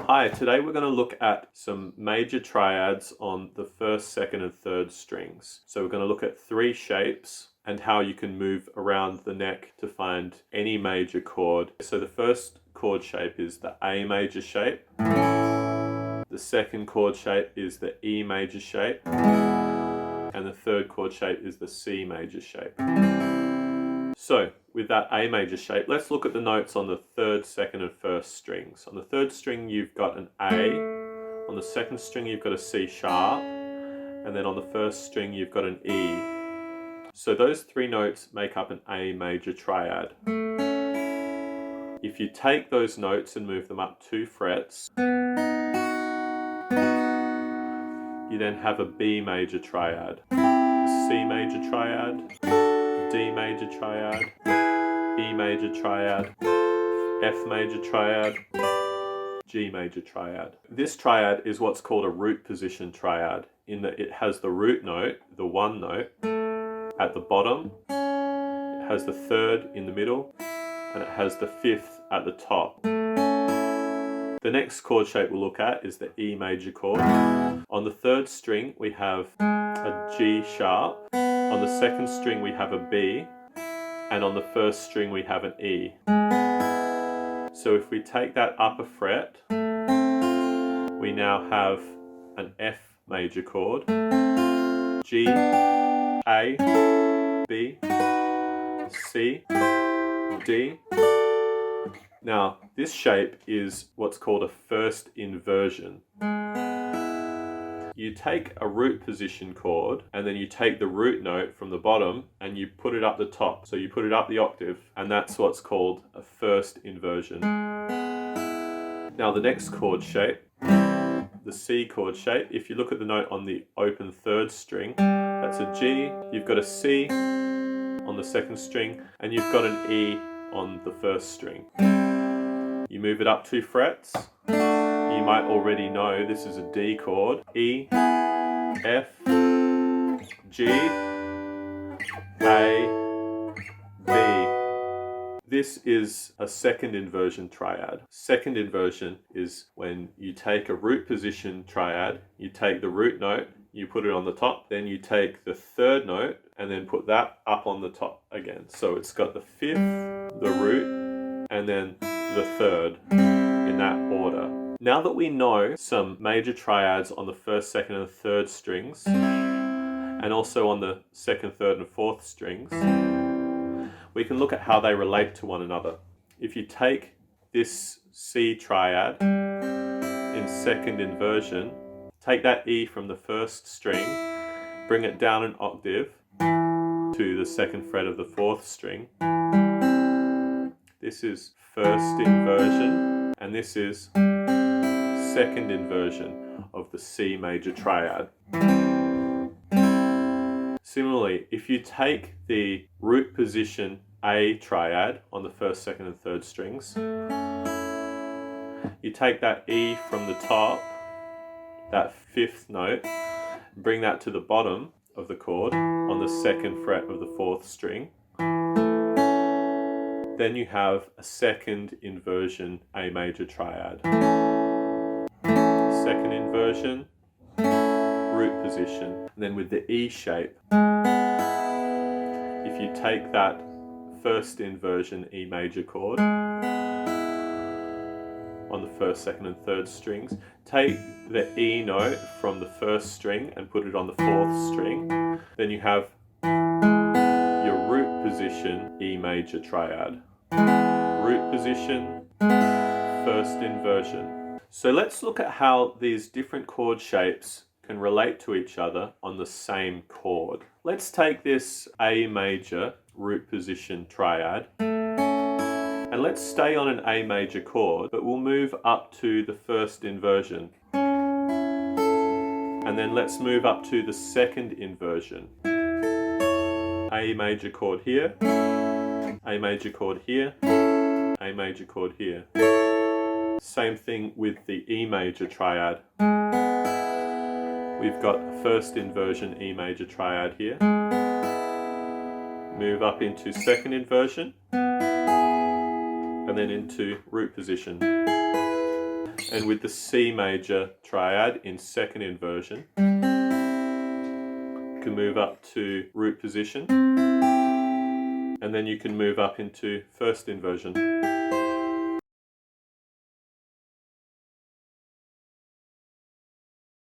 Hi, today we're going to look at some major triads on the first, second and third strings. So we're going to look at three shapes and how you can move around the neck to find any major chord. So the first chord shape is the A major shape. The second chord shape is the E major shape. And the third chord shape is the C major shape. So with that A major shape, let's look at the notes on the third, second and first strings. On the third string you've got an A, on the second string you've got a C sharp, and then on the first string you've got an E. So those three notes make up an A major triad. If you take those notes and move them up 2 frets, you then have a B major triad, a C major triad, D major triad, E major triad, F major triad, G major triad. This triad is what's called a root position triad, in that it has the root note, the one note, at the bottom, it has the third in the middle, and it has the fifth at the top. The next chord shape we'll look at is the E major chord. On the third string we have a G sharp, on the second string we have a B, and on the first string we have an E. So if we take that upper fret, we now have an F major chord, G, A, B, C, D. Now this shape is what's called a first inversion. You take a root position chord and then you take the root note from the bottom and you put it up the top. So you put it up the octave, and that's what's called a first inversion. Now the next chord shape, the C chord shape, if you look at the note on the open third string, that's a G, you've got a C on the second string, and you've got an E on the first string. You move it up 2 frets. You might already know this is a D chord. E, F, G, A, B. This is a second inversion triad. Second inversion is when you take a root position triad, you take the root note, you put it on the top, then you take the third note and then put that up on the top again. So it's got the fifth, the root, and then the third in that order. Now that we know some major triads on the first, second and third strings, and also on the second, third and fourth strings, we can look at how they relate to one another. If you take this C triad in second inversion, take that E from the first string, bring it down an octave to the second fret of the fourth string. This is first inversion, and this is second inversion of the C major triad. Similarly, if you take the root position A triad on the first, second and third strings, you take that E from the top, that fifth note, bring that to the bottom of the chord on the second fret of the fourth string. Then you have a second inversion A major triad. Second inversion, root position. And then with the E shape, if you take that first inversion E major chord on the first, second and third strings, take the E note from the first string and put it on the fourth string, then you have your root position E major triad. Root position, first inversion. So let's look at how these different chord shapes can relate to each other on the same chord. Let's take this A major root position triad and let's stay on an A major chord, but we'll move up to the first inversion. And then let's move up to the second inversion. A major chord here, A major chord here, A major chord here. Same thing with the E major triad. We've got first inversion E major triad here. Move up into second inversion, and then into root position. And with the C major triad in second inversion, you can move up to root position, and then you can move up into first inversion.